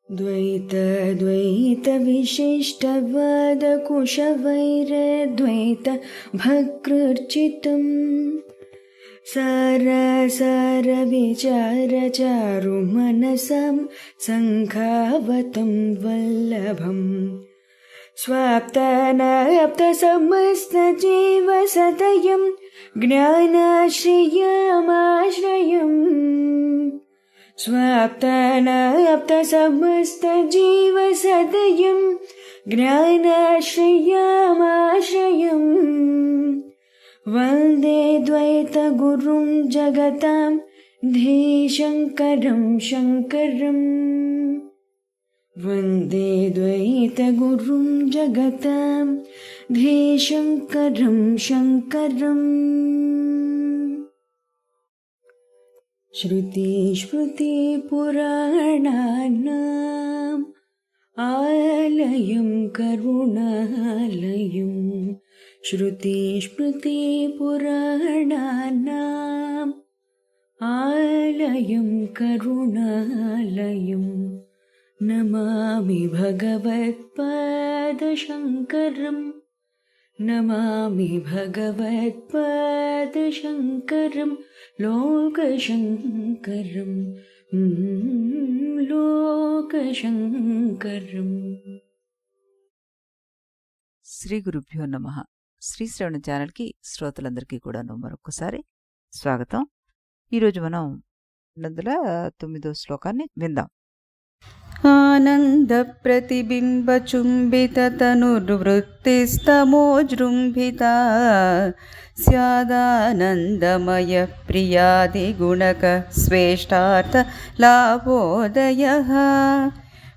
द्वैत भकृर्चितं सार विचारचारुमनसं सङ्खावतं वल्लभम् स्वाप्तानाप्तसमस्तजीवसदयं ज्ञानाश्रयमाश्रयम् स्वाप्तानाप्तसमस्तजीवसदयं ज्ञानाश्रयमाश्रयम् वन्दे द्वैतगुरुं जगतां धीशङ्करं शङ्करम् वन्दे द्वैतगुरुं जगतां धीशङ्करं शङ्करम्। श्रुतिस्मृतिपुराणानाम् आलयं करुणालयं श्रुतिस्मृतिपुराणानाम् आलयं करुणालयं नमामि भगवत्पादशङ्करम् नमामि भगवत्पादशङ्करं लोकशङ्करं लोकशङ्करम्। శ్రీ గురుభ్యో నమః. శ్రీ శ్రవణ ఛానల్కి శ్రోతలందరికీ కూడాను మరొకసారి స్వాగతం. ఈరోజు మనం 9వ శ్లోకాన్ని విందాం. ఆనంద ప్రతిబింబ చుంబిత తనుర్వృత్తిస్తమోజృంభిత స్యాదానందమయ ప్రియాది గుణక స్వేష్టార్థ లాభోదయః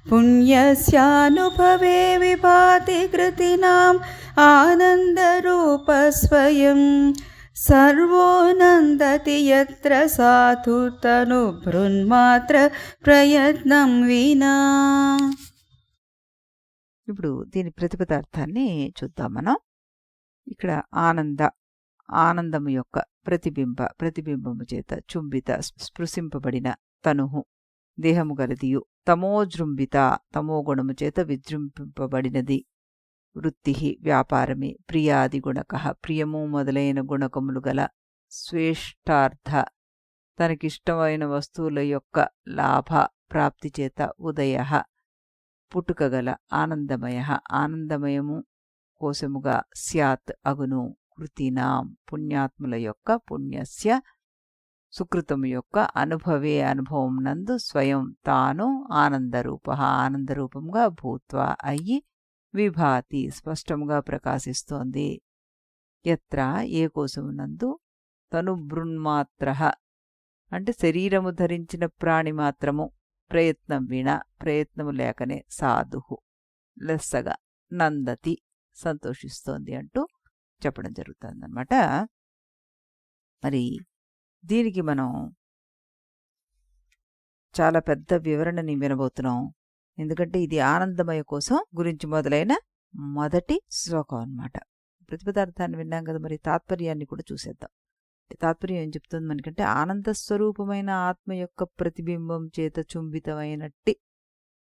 పుణ్యస్యానుభవే విభాతి కృతినాం ఆనందరూప స్వయం సర్వోనందతి యత్ర సాధు తను బృన్మాత్ర ప్రయత్నం వినా. ఇప్పుడు దీని ప్రతిపదార్థాన్ని చూద్దాం మనం. ఇక్కడ ఆనందము యొక్క ప్రతిబింబము చేత చుంబిత స్పృశింపబడిన తనుహు దేహము గలదియు, తమోజృంభిత తమోగుణము చేత విజృంభింపబడినది, వృత్తి వ్యాపారమే, ప్రియాది గుణక ప్రియము మొదలైన గుణకములు గల, స్వేష్టార్థ తనకిష్టమైన వస్తువుల యొక్క లాభ ప్రాప్తి చేత, ఉదయ పుట్టుకగల, ఆనందమయ ఆనందమయము కోశముగా, స్యాత్ అగును, కృతినాం పుణ్యాత్ముల యొక్క, పుణ్యస్య సుకృతము యొక్క, అనుభవే అనుభవం నందు, స్వయం తాను ఆనందరూప ఆనందరూపంగా, భూత్వా అయ్యి, విభాతి స్పష్టముగా ప్రకాశిస్తోంది, యత్ర ఏ కోశమునందు, తనుబృన్మాత్ర అంటే శరీరము ధరించిన ప్రాణి మాత్రము, ప్రయత్నం విన ప్రయత్నము లేకనే, సాధుహు లెస్సగా, నందతి సంతోషిస్తోంది అంటూ చెప్పడం జరుగుతుందన్నమాట. మరి దీనికి మనం చాలా పెద్ద వివరణని వినబోతున్నాం. ఎందుకంటే ఇది ఆనందమయ కోసం గురించి మొదలైన మొదటి శ్లోకం అన్నమాట. ప్రతిపదార్థాన్ని విన్నాం కదా, మరి తాత్పర్యాన్ని కూడా చూసేద్దాం. తాత్పర్యం ఏం చెప్తుంది మనకంటే, ఆనంద స్వరూపమైన ఆత్మ యొక్క ప్రతిబింబం చేత చుంబితమైనట్టి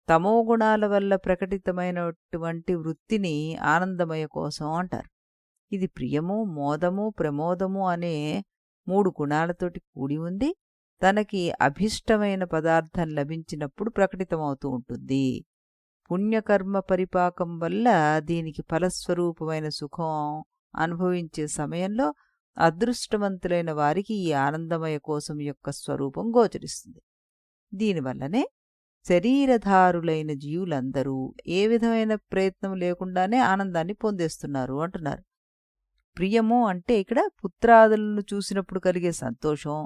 తమోగుణాల వల్ల ప్రకటితమైనటువంటి వృత్తిని ఆనందమయ కోసం అంటారు. ఇది ప్రియము, మోదము, ప్రమోదము అనే 3 గుణాలతోటి కూడి ఉంది. తనకి అభిష్టమైన పదార్థం లభించినప్పుడు ప్రకటితమవుతూ ఉంటుంది. పుణ్యకర్మ పరిపాకం వల్ల దీనికి ఫలస్వరూపమైన సుఖం అనుభవించే సమయంలో అదృష్టవంతులైన వారికి ఈ ఆనందమయ కోశం యొక్క స్వరూపం గోచరిస్తుంది. దీనివల్లనే శరీరధారులైన జీవులందరూ ఏ విధమైన ప్రయత్నం లేకుండానే ఆనందాన్ని పొందేస్తున్నారు అంటున్నారు. ప్రియము అంటే ఇక్కడ పుత్రాదులను చూసినప్పుడు కలిగే సంతోషం,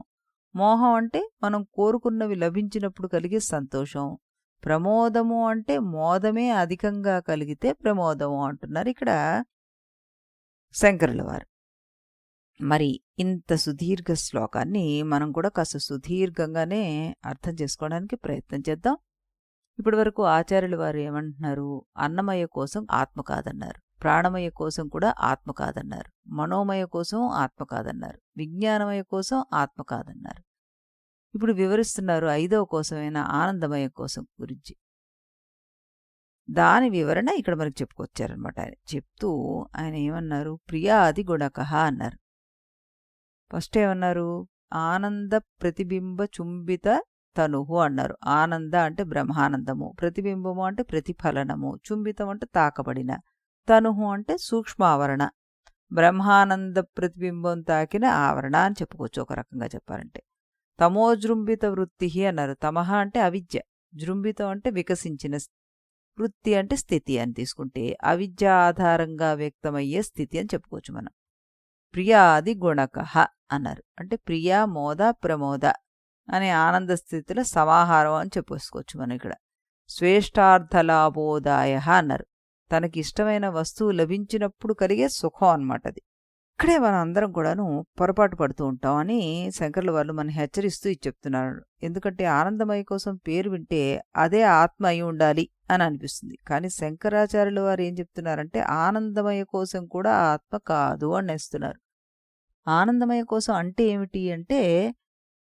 మోహం అంటే మనం కోరుకున్నవి లభించినప్పుడు కలిగే సంతోషం, ప్రమోదము అంటే మోదమే అధికంగా కలిగితే ప్రమోదము అంటున్నారు ఇక్కడ శంకరుల వారు. మరి ఇంత సుదీర్ఘ శ్లోకాన్ని మనం కూడా కాస్త సుదీర్ఘంగానే అర్థం చేసుకోవడానికి ప్రయత్నం చేద్దాం. ఇప్పటి వరకు ఆచార్యుల వారు ఏమంటున్నారు, అన్నమయ కోసం ఆత్మ కాదన్నారు. ప్రాణమయ కోసం కూడా ఆత్మ కాదన్నారు, మనోమయ కోసం ఆత్మ కాదన్నారు, విజ్ఞానమయ కోసం ఆత్మ కాదన్నారు. ఇప్పుడు వివరిస్తున్నారు 5వ కోసమైన ఆనందమయ కోసం గురించి. దాని వివరణ ఇక్కడ మనకు చెప్పుకొచ్చారనమాట. ఆయన చెప్తూ ఆయన ఏమన్నారు, ప్రియాది గుణకః అన్నారు. ఫస్ట్ ఏమన్నారు, ఆనంద ప్రతిబింబ చుంబిత తనుహు అన్నారు. ఆనంద అంటే బ్రహ్మానందము, ప్రతిబింబము అంటే ప్రతిఫలనము, చుంబితం అంటే తాకబడిన, తనుహు అంటే సూక్ష్మావరణ, బ్రహ్మానంద ప్రతిబింబం తాకిన ఆవరణ అని చెప్పుకోవచ్చు ఒక రకంగా చెప్పాలంటే. తమోజృంభిత వృత్తి అన్నారు. తమహ అంటే అవిద్య, జృంభితం అంటే వికసించిన, వృత్తి అంటే స్థితి అని తీసుకుంటే అవిద్య ఆధారంగా వ్యక్తమయ్యే స్థితి అని చెప్పుకోవచ్చు మనం. ప్రియాది గుణకః అన్నారు. అంటే ప్రియ మోద ప్రమోద అనే ఆనంద స్థితిలో సమాహారం అని చెప్పుకోవచ్చు మనం ఇక్కడ. స్వేష్టార్థలాభోదాయ అన్నారు. తనకి ఇష్టమైన వస్తువు లభించినప్పుడు కలిగే సుఖం అన్నమాట అది. ఇక్కడే మనం అందరం కూడాను పొరపాటు పడుతూ ఉంటాం అని శంకర్ల వాళ్ళు మనం హెచ్చరిస్తూ ఇది చెప్తున్నారు. ఎందుకంటే ఆనందమయ కోసం పేరు వింటే అదే ఆత్మ అయి ఉండాలి అని అనిపిస్తుంది. కానీ శంకరాచార్యుల వారు ఏం చెప్తున్నారంటే ఆనందమయ కోసం కూడా ఆత్మ కాదు అని నేస్తున్నారు. ఆనందమయ కోసం అంటే ఏమిటి అంటే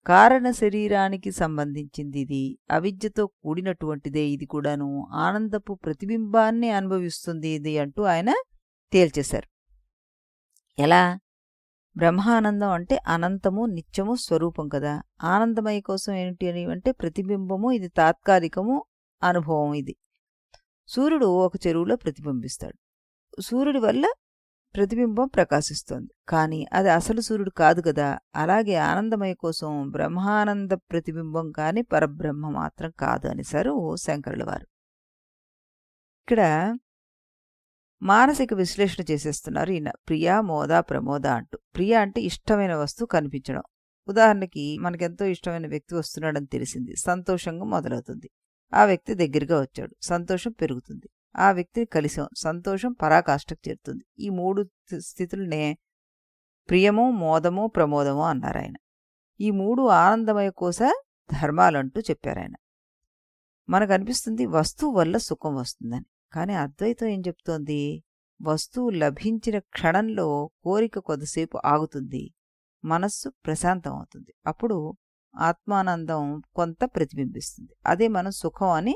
కారణ శరీరానికి సంబంధించింది ఇది, అవిద్యతో కూడినటువంటిదే ఇది కూడాను, ఆనందపు ప్రతిబింబాన్ని అనుభవిస్తుంది ఇది అంటూ ఆయన తేల్చేశారు. ఎలా? బ్రహ్మానందం అంటే అనంతము నిత్యము స్వరూపం కదా. ఆనందమయ కోసం ఏమిటి అని అంటే ప్రతిబింబము, ఇది తాత్కాలికము అనుభవం. ఇది సూర్యుడు ఒక చెరువులో ప్రతిబింబిస్తాడు, సూర్యుడి వల్ల ప్రతిబింబం ప్రకాశిస్తోంది, కానీ అది అసలు సూర్యుడు కాదు కదా. అలాగే ఆనందమయ కోసం బ్రహ్మానంద ప్రతిబింబం కానీ పరబ్రహ్మ మాత్రం కాదు అనేసారు శంకరుల వారు. ఇక్కడ మానసిక విశ్లేషణ చేసేస్తున్నారు ఈయన. ప్రియ మోద ప్రమోద అంటూ. ప్రియ అంటే ఇష్టమైన వస్తువు కనిపించడం. ఉదాహరణకి మనకెంతో ఇష్టమైన వ్యక్తి వస్తున్నాడని తెలిసింది, సంతోషంగా మొదలవుతుంది. ఆ వ్యక్తి దగ్గరగా వచ్చాడు, సంతోషం పెరుగుతుంది. ఆ వ్యక్తిని కలిసాం, సంతోషం పరాకాష్ఠకు చేరుతుంది. ఈ 3 స్థితులనే ప్రియము, మోదము, ప్రమోదము అన్నారు ఆయన. ఈ 3 ఆనందమయ కోస ధర్మాలంటూ చెప్పారాయన. మనకు అనిపిస్తుంది వస్తువు వల్ల సుఖం వస్తుందని. కానీ అద్వైతం ఏం చెప్తోంది, వస్తువు లభించిన క్షణంలో కోరిక కొద్దిసేపు ఆగుతుంది, మనస్సు ప్రశాంతం అవుతుంది. అప్పుడు ఆత్మానందం కొంత ప్రతిబింబిస్తుంది. అదే మనం సుఖం అని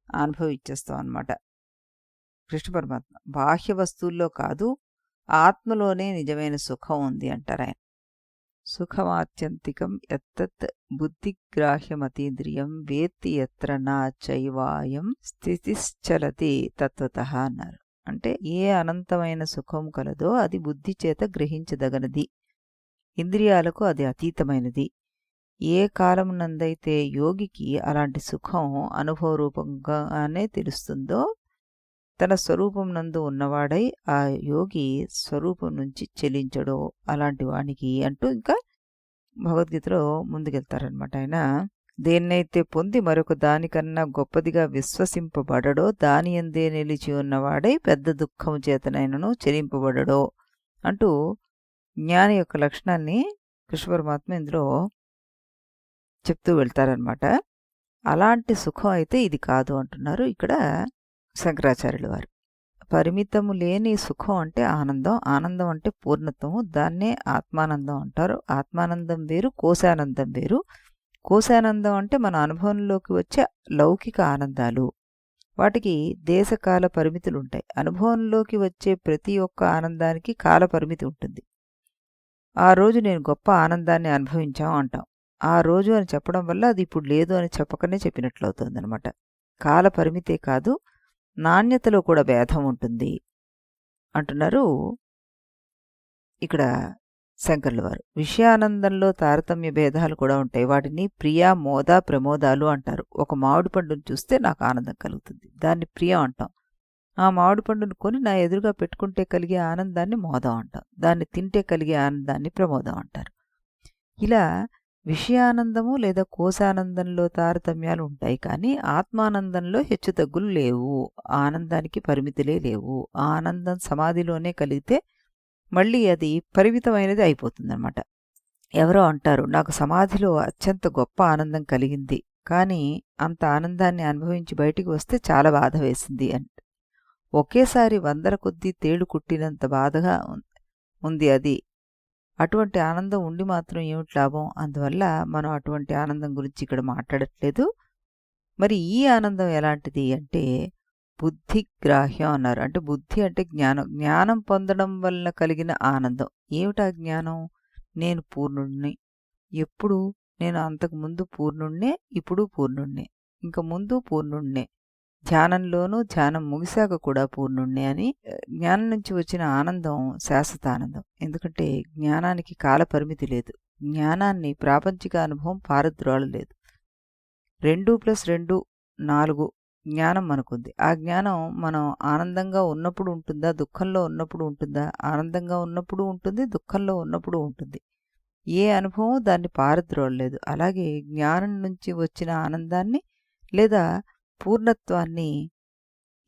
అనుభవించేస్తాం అన్నమాట. కృష్ణ పరమాత్మ బాహ్య వస్తువుల్లో కాదు, ఆత్మలోనే నిజమైన సుఖం ఉంది అంటారు ఆయన. సుఖమాత్యంతికం యత్తత్ బుద్ధిగ్రాహ్యమతీంద్రియం వేత్తి యత్ర నా చైవాయం స్థితిశ్చలతి తత్వతః అన్నారు. అంటే ఏ అనంతమైన సుఖం కలదో అది బుద్ధి చేత గ్రహించదగనది, ఇంద్రియాలకు అది అతీతమైనది. ఏ కాలమునందైతే యోగికి అలాంటి సుఖం అనుభవరూపంగానే తెలుస్తుందో తన స్వరూపం నందు ఉన్నవాడై ఆ యోగి స్వరూపం నుంచి చెలించడో అలాంటి వానికి అంటూ ఇంకా భగవద్గీతలో ముందుకెళ్తారనమాట ఆయన. దేన్నైతే పొంది మరొక దానికన్నా గొప్పదిగా విశ్వసింపబడడో దాని యందే నిలిచి ఉన్నవాడై పెద్ద దుఃఖము చేతనైనను చెలింపబడడో అంటూ జ్ఞాని యొక్క లక్షణాన్ని కృష్ణ పరమాత్మ ఇందులో చెప్తూ వెళ్తారనమాట. అలాంటి సుఖం అయితే ఇది కాదు అంటున్నారు ఇక్కడ శంకరాచార్యుల వారు. పరిమితము లేని సుఖం అంటే ఆనందం, ఆనందం అంటే పూర్ణత్వము, దాన్నే ఆత్మానందం అంటారు. ఆత్మానందం వేరు, కోశానందం వేరు. కోశానందం అంటే మన అనుభవంలోకి వచ్చే లౌకిక ఆనందాలు, వాటికి దేశకాల పరిమితులు ఉంటాయి. అనుభవంలోకి వచ్చే ప్రతి ఒక్క ఆనందానికి కాల పరిమితి ఉంటుంది. ఆ రోజు నేను గొప్ప ఆనందాన్ని అనుభవించాం అంటాం. ఆ రోజు అని చెప్పడం వల్ల అది ఇప్పుడు లేదు అని చెప్పకనే చెప్పినట్లు అవుతుంది అనమాట. కాల పరిమితే కాదు, నాణ్యతలో కూడా భేదం ఉంటుంది అంటున్నారు ఇక్కడ శంకర్ల వారు. విషయానందంలో తారతమ్య భేదాలు కూడా ఉంటాయి. వాటిని ప్రియ, మోద, ప్రమోదాలు అంటారు. ఒక మామిడి పండును చూస్తే నాకు ఆనందం కలుగుతుంది, దాన్ని ప్రియం అంటాం. ఆ మామిడి పండును కొని నా ఎదురుగా పెట్టుకుంటే కలిగే ఆనందాన్ని మోదం అంటాం. దాన్ని తింటే కలిగే ఆనందాన్ని ప్రమోదం అంటారు. ఇలా విషయానందము లేదా కోశానందంలో తారతమ్యాలు ఉంటాయి, కానీ ఆత్మానందంలో హెచ్చుతగ్గులు లేవు, ఆనందానికి పరిమితులే లేవు. ఆ ఆనందం సమాధిలోనే కలిగితే మళ్ళీ అది పరిమితమైనది అయిపోతుందన్నమాట. ఎవరో అంటారు, నాకు సమాధిలో అత్యంత గొప్ప ఆనందం కలిగింది, కానీ అంత ఆనందాన్ని అనుభవించి బయటికి వస్తే చాలా బాధ వేసింది అని. ఒకేసారి వందల కొద్దీ తేళ్లు కుట్టినంత బాధగా ఉంది అది. అటువంటి ఆనందం ఉండి మాత్రం ఏమిటి లాభం? అందువల్ల మనం అటువంటి ఆనందం గురించి ఇక్కడ మాట్లాడట్లేదు. మరి ఈ ఆనందం ఎలాంటిది అంటే బుద్ధిగ్రాహ్యం అన్నారు. అంటే బుద్ధి అంటే జ్ఞానం. జ్ఞానం పొందడం వల్ల కలిగిన ఆనందం. ఏమిటా జ్ఞానం? నేను పూర్ణుడిని. ఎప్పుడు? నేను అంతకుముందు పూర్ణుణ్ణే, ఇప్పుడు పూర్ణుణ్ణే, ఇంక ముందు పూర్ణుణ్ణే, ధ్యానంలోనూ ధ్యానం ముగిశాక కూడా పూర్ణుణ్ణే అని జ్ఞానం నుంచి వచ్చిన ఆనందం శాశ్వత ఆనందం. ఎందుకంటే జ్ఞానానికి కాల పరిమితి లేదు. జ్ఞానాన్ని ప్రాపంచిక అనుభవం పారద్రోలలేదు. 2+2 4 జ్ఞానం మనకుంది. ఆ జ్ఞానం మనం ఆనందంగా ఉన్నప్పుడు ఉంటుందా, దుఃఖంలో ఉన్నప్పుడు ఉంటుందా? ఆనందంగా ఉన్నప్పుడు ఉంటుంది, దుఃఖంలో ఉన్నప్పుడు ఉంటుంది. ఏ అనుభవం దాన్ని పారద్రోలలేదు. అలాగే జ్ఞానం నుంచి వచ్చిన ఆనందాన్ని లేదా పూర్ణత్వాన్ని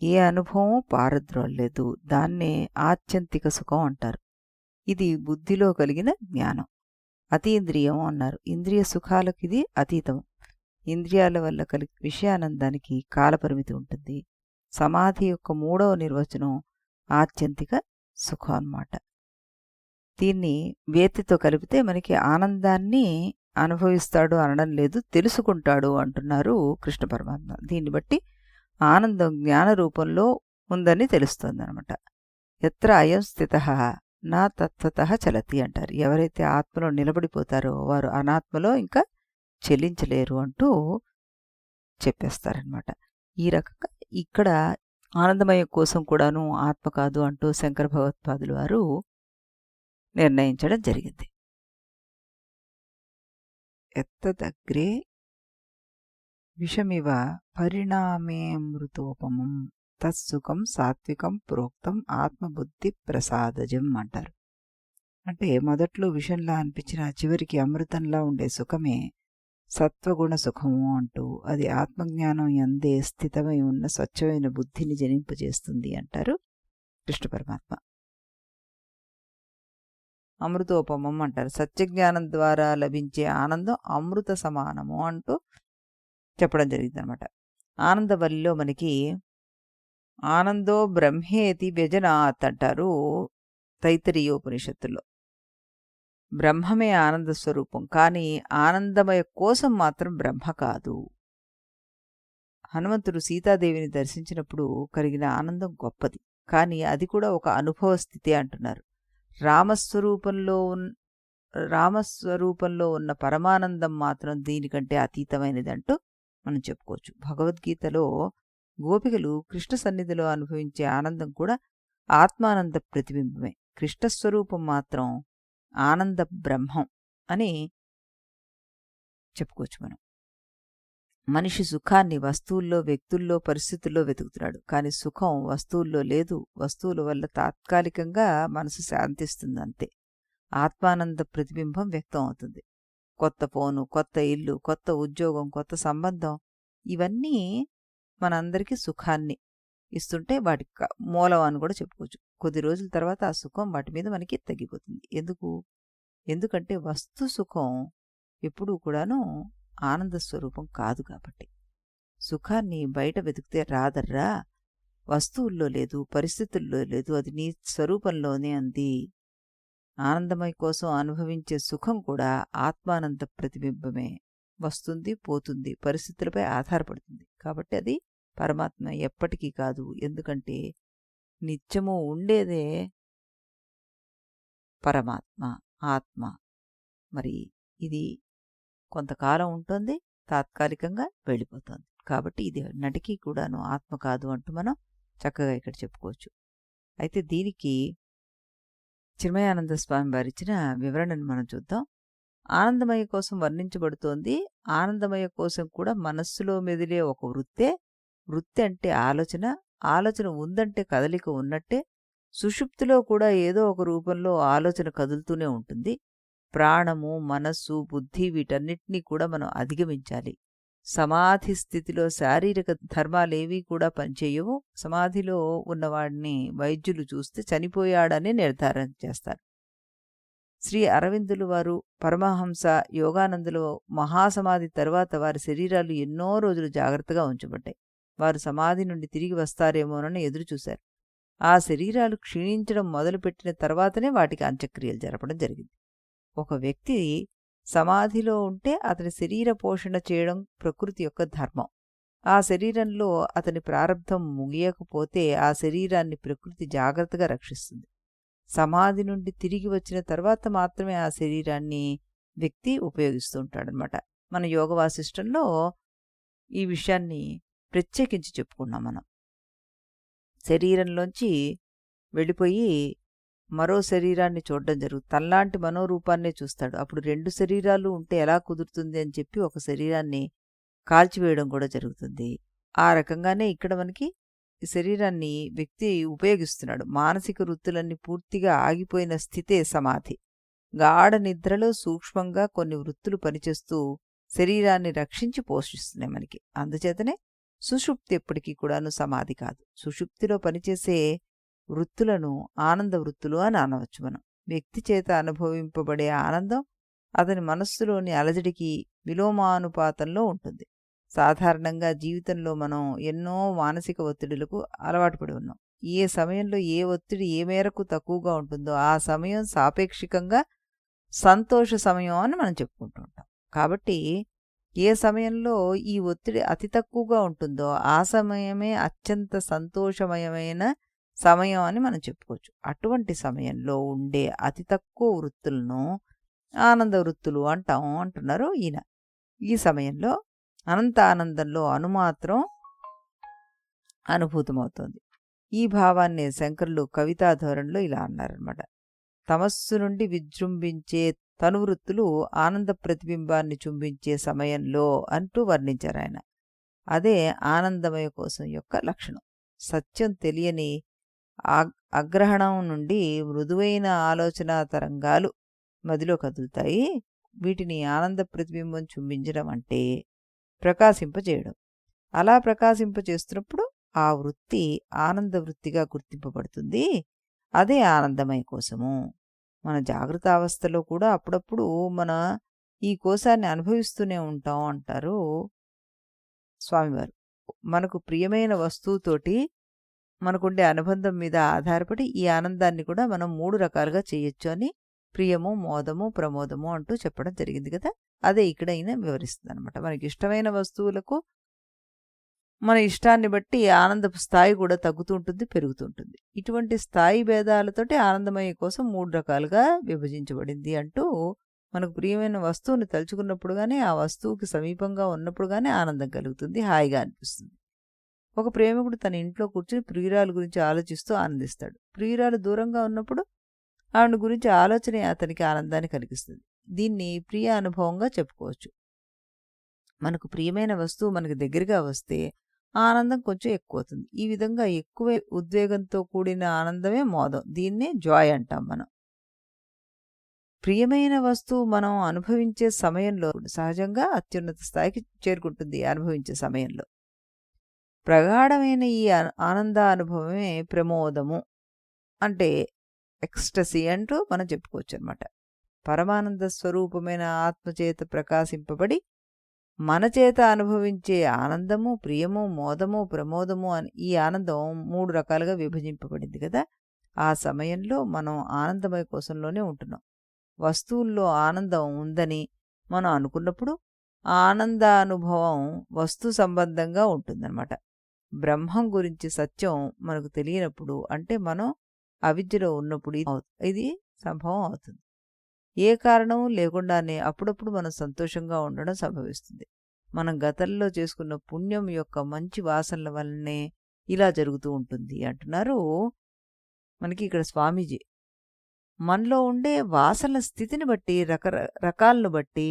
ఏ అనుభవం పారద్రోలలేదు. దాన్నే ఆత్యంతిక సుఖం అంటారు. ఇది బుద్ధిలో కలిగిన జ్ఞానం. అతీంద్రియం అన్నారు. ఇంద్రియ సుఖాలకు ఇది అతీతం. ఇంద్రియాల వల్ల కలిగే విషయానందానికి కాలపరిమితి ఉంటుంది. సమాధి యొక్క 3వ నిర్వచనం ఆత్యంతిక సుఖం అన్నమాట. దీన్ని వేతితో కలిపితే మనకి ఆనందాన్ని అనుభవిస్తాడు అనడం లేదు, తెలుసుకుంటాడు అంటున్నారు కృష్ణ పరమాత్మ. దీన్ని బట్టి ఆనందం జ్ఞాన రూపంలో ఉందని తెలుస్తుంది అనమాట. ఎత్ర అయం స్థిత నా తత్వత చలతి అంటారు. ఎవరైతే ఆత్మలో నిలబడిపోతారో వారు అనాత్మలో ఇంకా చెల్లించలేరు అంటూ చెప్పేస్తారనమాట. ఈ రకంగా ఇక్కడ ఆనందమయం కోసం కూడాను ఆత్మ కాదు అంటూ శంకర భగవత్పాదులు వారు నిర్ణయించడం జరిగింది. ఎత్తదగ్రే విషమివ పరిణామేమృతోపమం తత్సుఖం సాత్వికం ప్రోక్తం ఆత్మబుద్ధి ప్రసాదజం అంటారు. అంటే మొదట్లో విషంలా అనిపించిన చివరికి అమృతంలా ఉండే సుఖమే సత్వగుణ సుఖము అంటూ అది ఆత్మజ్ఞానం యందే స్థితమై ఉన్న స్వచ్ఛమైన బుద్ధిని జనింపజేస్తుంది అంటారు కృష్ణ పరమాత్మ. అమృతోపమం అంటారు. సత్యజ్ఞానం ద్వారా లభించే ఆనందం అమృత సమానము అంటూ చెప్పడం జరిగింది అనమాట. ఆనందవల్లిలో మనకి ఆనందో బ్రహ్మేతి వ్యజనాత్ అంటారు తైత్తరీయోపనిషత్తులో. బ్రహ్మమే ఆనంద స్వరూపం, కానీ ఆనందమయ కోసం మాత్రం బ్రహ్మ కాదు. హనుమంతుడు సీతాదేవిని దర్శించినప్పుడు కలిగిన ఆనందం గొప్పది, కానీ అది కూడా ఒక అనుభవ స్థితి అంటున్నారు. రామస్వరూపంలో ఉన్న పరమానందం మాత్రం దీనికంటే అతీతమైనది అంటూ మనం చెప్పుకోవచ్చు. భగవద్గీతలో గోపికలు కృష్ణ సన్నిధిలో అనుభవించే ఆనందం కూడా ఆత్మానంద ప్రతిబింబమే. కృష్ణస్వరూపం మాత్రం ఆనంద బ్రహ్మం అని చెప్పుకోవచ్చు మనం. మనిషి సుఖాన్ని వస్తువుల్లో, వ్యక్తుల్లో, పరిస్థితుల్లో వెతుకుతున్నాడు, కానీ సుఖం వస్తువుల్లో లేదు. వస్తువుల వల్ల తాత్కాలికంగా మనసు శాంతిస్తుంది అంతే. ఆత్మానంద ప్రతిబింబం వ్యక్తం అవుతుంది. కొత్త ఫోను, కొత్త ఇల్లు, కొత్త ఉద్యోగం, కొత్త సంబంధం, ఇవన్నీ మనందరికీ సుఖాన్ని ఇస్తుంటే వాటికి మూలం అని కూడా చెప్పుకోవచ్చు. కొద్ది రోజుల తర్వాత ఆ సుఖం వాటి మీద మనకి తగ్గిపోతుంది. ఎందుకంటే వస్తు సుఖం ఎప్పుడూ కూడాను ఆనంద స్వరూపం కాదు కాబట్టి. సుఖాన్ని బయట వెతికితే రాదర్రా, వస్తువుల్లో లేదు, పరిస్థితుల్లో లేదు, అది నీ స్వరూపంలోనే ఉంది. ఆనందమయ కోసం అనుభవించే సుఖం కూడా ఆత్మానంద ప్రతిబింబమే. వస్తుంది, పోతుంది, పరిస్థితులపై ఆధారపడుతుంది. కాబట్టి అది పరమాత్మ ఎప్పటికీ కాదు. ఎందుకంటే నిత్యము ఉండేదే పరమాత్మ, ఆత్మ. మరి ఇది కొంతకాలం ఉంటుంది, తాత్కాలికంగా వెళ్ళిపోతుంది. కాబట్టి ఇది నటికి కూడాను ఆత్మ కాదు అంటూ మనం చక్కగా ఇక్కడ చెప్పుకోవచ్చు. అయితే దీనికి చిన్మయానంద స్వామి వారిచ్చిన వివరణను మనం చూద్దాం. ఆనందమయ కోసం వర్ణించబడుతోంది. ఆనందమయ కోసం కూడా మనస్సులో మెదిలే ఒక వృత్తే. వృత్తి అంటే ఆలోచన, ఆలోచన ఉందంటే కదలిక ఉన్నట్టే. సుషుప్తిలో కూడా ఏదో ఒక రూపంలో ఆలోచన కదులుతూనే ఉంటుంది. ప్రాణము, మనస్సు, బుద్ధి వీటన్నిటినీ కూడా మనం అధిగమించాలి. సమాధి స్థితిలో శారీరక ధర్మాలేవీ కూడా పనిచేయవు. సమాధిలో ఉన్నవాడిని వైద్యులు చూస్తే చనిపోయాడని నిర్ధారణ చేస్తారు. శ్రీ అరవిందులు వారు, పరమహంస యోగానందులు మహాసమాధి తరువాత వారి శరీరాలు ఎన్నో రోజులు జాగ్రత్తగా ఉంచబడ్డాయి. వారు సమాధి నుండి తిరిగి వస్తారేమోనని ఎదురుచూశారు. ఆ శరీరాలు క్షీణించడం మొదలుపెట్టిన తర్వాతనే వాటికి అంత్యక్రియలు జరపడం జరిగింది. ఒక వ్యక్తి సమాధిలో ఉంటే అతని శరీర పోషణ చేయడం ప్రకృతి యొక్క ధర్మం. ఆ శరీరంలో అతని ప్రారంధం ముగియకపోతే ఆ శరీరాన్ని ప్రకృతి జాగ్రత్తగా రక్షిస్తుంది. సమాధి నుండి తిరిగి వచ్చిన తర్వాత మాత్రమే ఆ శరీరాన్ని వ్యక్తి ఉపయోగిస్తూ ఉంటాడనమాట. మన యోగ వాసిష్టంలో ఈ విషయాన్ని ప్రత్యేకించి చెప్పుకున్నాం మనం. శరీరంలోంచి వెళ్ళిపోయి మరో శరీరాన్ని చూడడం జరుగుతుంది. తనలాంటి మనోరూపాన్నే చూస్తాడు. అప్పుడు 2 శరీరాలు ఉంటే ఎలా కుదురుతుంది అని చెప్పి ఒక శరీరాన్ని కాల్చివేయడం కూడా జరుగుతుంది. ఆ రకంగానే ఇక్కడ మనకి ఈ శరీరాన్ని వ్యక్తి ఉపయోగిస్తున్నాడు. మానసిక వృత్తులన్నీ పూర్తిగా ఆగిపోయిన స్థితే సమాధి. గాఢ నిద్రలో సూక్ష్మంగా కొన్ని వృత్తులు పనిచేస్తూ శరీరాన్ని రక్షించి పోషిస్తున్నాయి మనకి. అందుచేతనే సుషుప్తి ఎప్పటికీ కూడాను సమాధి కాదు. సుషుప్తిలో పనిచేసే వృత్తులను ఆనంద వృత్తులు అని అనవచ్చు మనం. వ్యక్తి చేత అనుభవింపబడే ఆనందం అతని మనస్సులోని అలజడికి విలోమానుపాతంలో ఉంటుంది. సాధారణంగా జీవితంలో మనం ఎన్నో మానసిక ఒత్తిడులకు అలవాటు పడి ఉన్నాం. ఏ సమయంలో ఏ ఒత్తిడి ఏ మేరకు తక్కువగా ఉంటుందో ఆ సమయం సాపేక్షికంగా సంతోష సమయం అని మనం చెప్పుకుంటూ ఉంటాం. కాబట్టి ఏ సమయంలో ఈ ఒత్తిడి అతి తక్కువగా ఉంటుందో ఆ సమయమే అత్యంత సంతోషమయమైన సమయం అని మనం చెప్పుకోవచ్చు. అటువంటి సమయంలో ఉండే అతి తక్కువ వృత్తులను ఆనంద వృత్తులు అంటున్నారు ఈయన. ఈ సమయంలో అనంత ఆనందంలో అణుమాత్రం అనుభూతమవుతోంది. ఈ భావాన్ని శంకరులు కవితా ధోరణిలో ఇలా అన్నారనమాట. తమస్సు నుండి విజృంభించే తనువృత్తులు ఆనంద ప్రతిబింబాన్ని చుంబించే సమయంలో అంటూ వర్ణించారు ఆయన. అదే ఆనందమయ కోసం యొక్క లక్షణం. సత్యం తెలియని అగ్రహణం నుండి మృదువైన ఆలోచన తరంగాలు మదిలో కదులుతాయి. వీటిని ఆనంద ప్రతిబింబం చుంబించడం అంటే ప్రకాశింపజేయడం. అలా ప్రకాశింపచేస్తున్నప్పుడు ఆ వృత్తి ఆనంద వృత్తిగా గుర్తింపబడుతుంది. అదే ఆనందమయ కోసము. మన జాగ్రత్త అవస్థలో కూడా అప్పుడప్పుడు మన ఈ కోశాన్ని అనుభవిస్తూనే ఉంటాం అంటారు స్వామివారు. మనకు ప్రియమైన వస్తువుతోటి మనకుండే అనుబంధం మీద ఆధారపడి ఈ ఆనందాన్ని కూడా మనం 3 రకాలుగా చేయొచ్చు అని ప్రియము, మోదము, ప్రమోదము అంటూ చెప్పడం జరిగింది కదా. అదే ఇక్కడ ఈయన వివరిస్తుంది అనమాట. మనకి ఇష్టమైన వస్తువులకు మన ఇష్టాన్ని బట్టి ఆనందపు స్థాయి కూడా తగ్గుతూ ఉంటుంది, పెరుగుతూ ఉంటుంది. ఇటువంటి స్థాయి భేదాలతోటి ఆనందమయ కోసం 3 రకాలుగా విభజించబడింది అంటూ మనకు ప్రియమైన వస్తువుని తలుచుకున్నప్పుడు కానీ ఆ వస్తువుకి సమీపంగా ఉన్నప్పుడు కానీ ఆనందం కలుగుతుంది, హాయిగా అనిపిస్తుంది. ఒక ప్రేమికుడు తన ఇంట్లో కూర్చుని ప్రియురాలు గురించి ఆలోచిస్తూ ఆనందిస్తాడు. ప్రియురాలు దూరంగా ఉన్నప్పుడు ఆవిడ గురించి ఆలోచనే అతనికి ఆనందాన్ని కలిగిస్తుంది. దీన్ని ప్రియ అనుభవంగా చెప్పుకోవచ్చు. మనకు ప్రియమైన వస్తువు మనకు దగ్గరగా వస్తే ఆనందం కొంచెం ఎక్కువ అవుతుంది. ఈ విధంగా ఎక్కువ ఉద్వేగంతో కూడిన ఆనందమే మోదం. దీన్నే జాయ్ అంటాం మనం. ప్రియమైన వస్తువు మనం అనుభవించే సమయంలో సహజంగా అత్యున్నత స్థాయికి చేరుకుంటుంది. అనుభవించే సమయంలో ప్రగాఢమైన ఈ ఆనంద అనుభవమే ప్రమోదము అంటే ఎక్స్టసీ అంటూ మనం చెప్పుకోవచ్చు అనమాట. పరమానంద స్వరూపమైన ఆత్మచేత ప్రకాశింపబడి మన చేత అనుభవించే ఆనందము, ప్రియము, మోదము, ప్రమోదము అని ఈ ఆనందం 3 రకాలుగా విభజింపబడింది కదా. ఆ సమయంలో మనం ఆనందమయ కోసంలోనే ఉంటున్నాం. వస్తువుల్లో ఆనందం ఉందని మనం అనుకున్నప్పుడు ఆనందానుభవం వస్తు సంబంధంగా ఉంటుందన్నమాట. బ్రహ్మం గురించి సత్యం మనకు తెలియనప్పుడు అంటే మనం అవిద్యలో ఉన్నప్పుడు ఇది సంభవం అవుతుంది. ఏ కారణం లేకుండానే అప్పుడప్పుడు మనం సంతోషంగా ఉండడం సంభవిస్తుంది. మనం గతంలో చేసుకున్న పుణ్యం యొక్క మంచి వాసనల వల్లనే ఇలా జరుగుతూ ఉంటుంది అంటున్నారు మనకి ఇక్కడ స్వామీజీ. మనలో ఉండే వాసనల స్థితిని బట్టి రకాలను బట్టి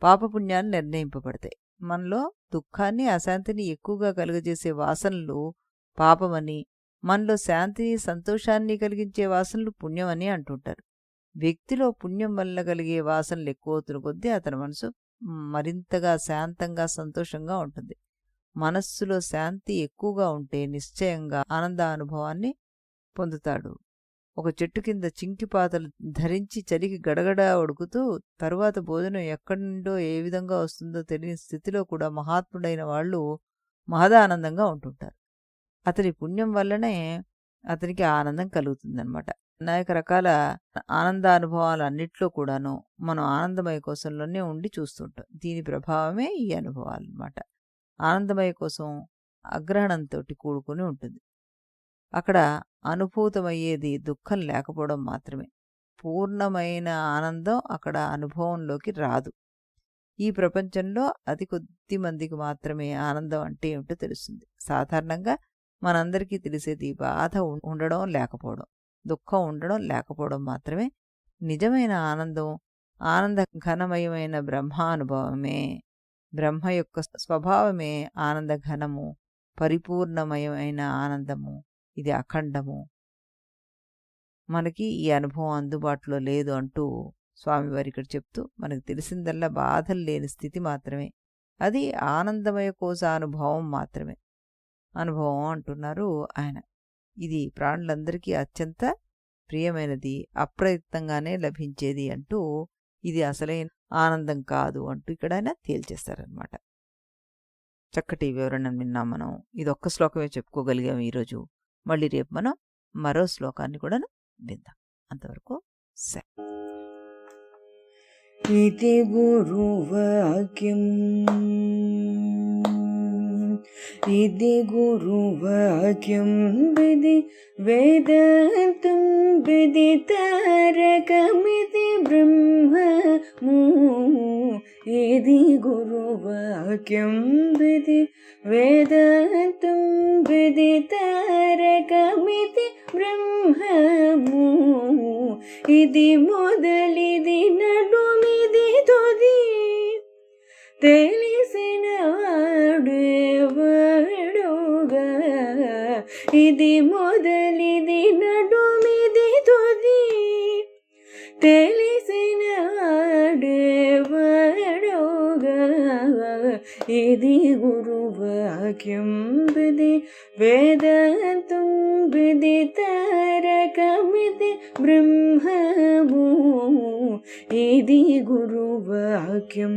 పాపపుణ్యాన్ని నిర్ణయింపబడతాయి. మనలో దుఃఖాన్ని, అశాంతిని ఎక్కువగా కలుగజేసే వాసనలు పాపమని, మనలో శాంతిని, సంతోషాన్ని కలిగించే వాసనలు పుణ్యమని అంటుంటారు. వ్యక్తిలో పుణ్యం వల్ల కలిగే వాసనలు ఎక్కువవుతున్న కొద్దీ అతని మనసు మరింతగా శాంతంగా, సంతోషంగా ఉంటుంది. మనస్సులో శాంతి ఎక్కువగా ఉంటే నిశ్చయంగా ఆనందానుభవాన్ని పొందుతాడు. ఒక చెట్టు కింద చింకిపాతలు ధరించి చలికి గడగడ ఉడుకుతూ తరువాత భోజనం ఎక్కడి నుండో ఏ విధంగా వస్తుందో తెలియని స్థితిలో కూడా మహాత్ముడైన వాళ్ళు మహదానందంగా ఉంటుంటారు. అతని పుణ్యం వల్లనే అతనికి ఆనందం కలుగుతుందన్నమాట. అనేక రకాల ఆనందానుభవాలు అన్నిట్లో కూడాను మనం ఆనందమయ కోశంలోనే ఉండి చూస్తుంటాం. దీని ప్రభావమే ఈ అనుభవాలు అన్నమాట. ఆనందమయ కోసం అగ్రహణంతో కూడుకుని ఉంటుంది. అక్కడ అనుభూతమయ్యేది దుఃఖం లేకపోవడం మాత్రమే. పూర్ణమైన ఆనందం అక్కడ అనుభవంలోకి రాదు. ఈ ప్రపంచంలో అతి కొద్ది మందికి మాత్రమే ఆనందం అంటే ఏమిటో తెలుస్తుంది. సాధారణంగా మనందరికీ తెలిసేది బాధ ఉండడం లేకపోవడం, దుఃఖం ఉండడం లేకపోవడం మాత్రమే. నిజమైన ఆనందం ఆనంద ఘనమయమైన బ్రహ్మానుభవమే. బ్రహ్మ యొక్క స్వభావమే ఆనంద ఘనము, పరిపూర్ణమయమైన ఆనందము. ఇది అఖండము. మనకి ఈ అనుభవం అందుబాటులో లేదు అంటూ స్వామివారి ఇక్కడ చెప్తూ మనకు తెలిసిందల్లా బాధలు లేని స్థితి మాత్రమే. అది ఆనందమయ కోశ అనుభవం మాత్రమే. అనుభవం అంటున్నారు ఆయన. ఇది ప్రాణులందరికీ అత్యంత ప్రియమైనది, అప్రయత్నంగానే లభించేది అంటూ ఇది అసలైన ఆనందం కాదు అంటూ ఇక్కడ ఆయన తేల్చేస్తారనమాట. చక్కటి వివరణ విన్నాం మనం. ఇది ఒక్క శ్లోకమే చెప్పుకోగలిగాం ఈరోజు. మళ్ళీ రేపు మనం మరో శ్లోకాన్ని కూడా విందాం. అంతవరకు इति गुरुवाक्यम् इति गुरुवाक्यं विधि वेदान्तं विदितारकमिति ब्रह्ममु इति गुरुवाक्यं विधि वेदान्तं विदितारकमिति ब्रह्ममु इति मोदलिदि नडुमिदि तुदि తెలిసిన వాడేవాడుగా ఇది మొదలిది నడుమిది తుది తెలిసిన వాడేవాడుగా ఇది గురువాక్యం విధి వేదాంతం విదితారకమితి బ్రహ్మము ఇది గురువాక్యం.